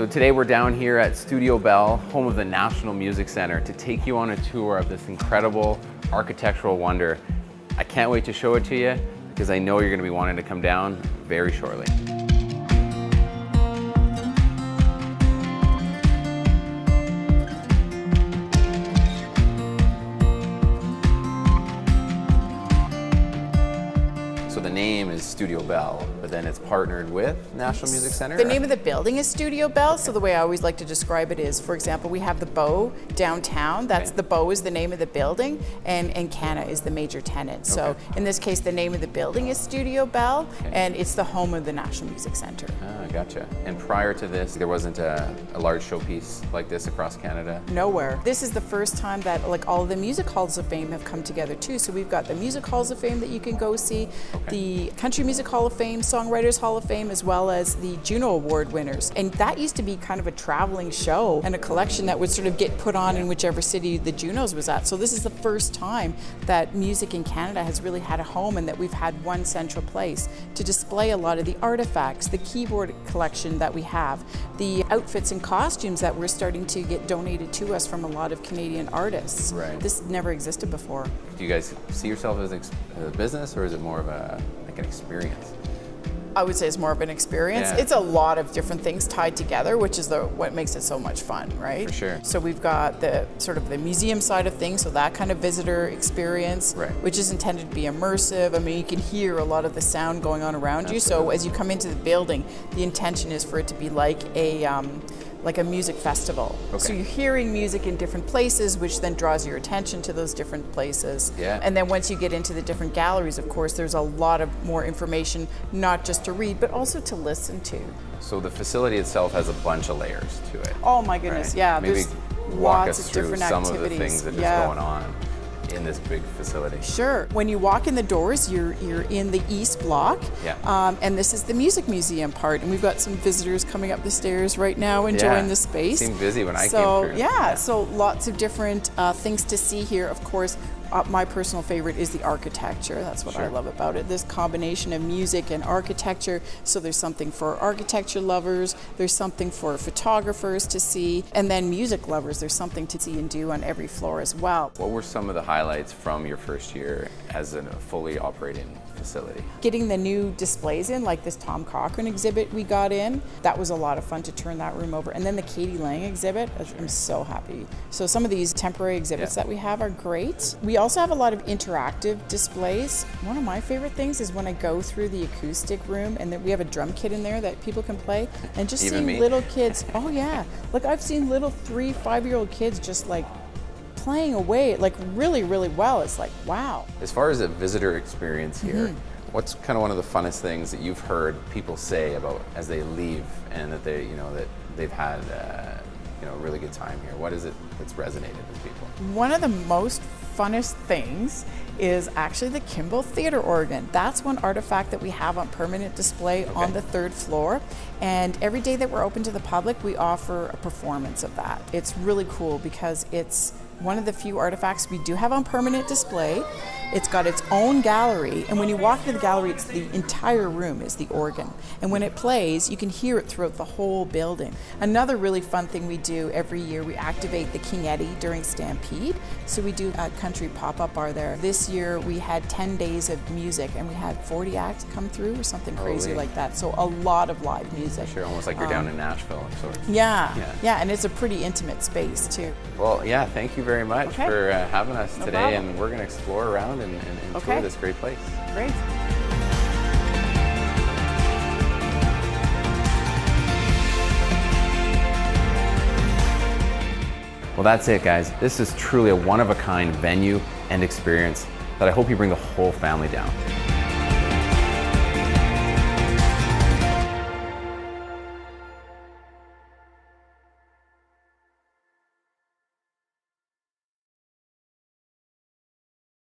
So today we're down here at Studio Bell, home of the National Music Center, to take you on a tour of this incredible architectural wonder. I can't wait to show it to you because I know you're going to be wanting to come down very shortly. So the name is Studio Bell, but then it's partnered with National Music Center? The name of the building is Studio Bell, so the way I always like to describe it is, for example, we have the Bow downtown. That's the Bow is the name of the building, and Canna is the major tenant. So in this case, the name of the building is Studio Bell, and it's the home of the National Music Center. Ah, gotcha. And prior to this, there wasn't a large showpiece like this across Canada? Nowhere. This is the first time that like all of the music halls of fame have come together too. So we've got the music halls of fame that you can go see, the Country Music Hall of Fame, Songwriters Hall of Fame, as well as the Juno Award winners. And that used to be kind of a traveling show and a collection that would sort of get put on in whichever city the Junos was at. So this is the first time that music in Canada has really had a home and that we've had one central place to display a lot of the artifacts, the keyboard collection that we have, the outfits and costumes that we're starting to get donated to us from a lot of Canadian artists. Right. This never existed before. Do you guys see yourself as a business, or is it more of like an experience? I would say it's more of an experience. Yeah. It's a lot of different things tied together, which is what makes it so much fun, right? For sure. So we've got the sort of the museum side of things, so that kind of visitor experience, which is intended to be immersive. I mean, you can hear a lot of the sound going on around you. So as you come into the building, the intention is for it to be like a music festival. So you're hearing music in different places, which then draws your attention to those different places. Yeah. And then once you get into the different galleries, of course, there's a lot of more information, not just to read, but also to listen to. So the facility itself has a bunch of layers to it. Oh my goodness, right? yeah. Maybe There's walk lots us of through different some activities. of the things that are going on in this big facility. Sure. When you walk in the doors, you're in the East Block, and this is the Music Museum part. And we've got some visitors coming up the stairs right now enjoying the space. It seemed busy when I came through. So lots of different things to see here. Of course, my personal favorite is the architecture. That's what I love about it. This combination of music and architecture. So there's something for architecture lovers, there's something for photographers to see, and then music lovers, there's something to see and do on every floor as well. What were some of the highlights from your first year as a fully operating facility? Getting the new displays in, like this Tom Cochrane exhibit we got in, that was a lot of fun to turn that room over. And then the Katie Lang exhibit, I'm so happy. So some of these temporary exhibits that we have are great. We also have a lot of interactive displays. One of my favorite things is when I go through the acoustic room and then we have a drum kit in there that people can play, and just seeing little kids, oh yeah, like I've seen little 3-5-year-old kids just like playing away like really, really well. It's like, wow. As far as a visitor experience here, what's kind of one of the funnest things that you've heard people say about as they leave and that they, that they've had a really good time here? What is it that's resonated with people? One of the most funnest things is actually the Kimball Theatre organ. That's one artifact that we have on permanent display on the 3rd floor. And every day that we're open to the public, we offer a performance of that. It's really cool because it's one of the few artifacts we do have on permanent display. It's got its own gallery, and when you walk into the gallery, it's the entire room is the organ. And when it plays, you can hear it throughout the whole building. Another really fun thing we do every year, we activate the King Eddie during Stampede. So we do a country pop-up bar there. This year we had 10 days of music, and we had 40 acts come through or something crazy like that. So a lot of live music. Sure, almost like you're down in Nashville of sorts. Yeah, and it's a pretty intimate space too. Well, thank you very much for having us today, problem. and we're going to explore around and tour this great place. Great. Well, that's it, guys. This is truly a one-of-a-kind venue and experience that I hope you bring the whole family down.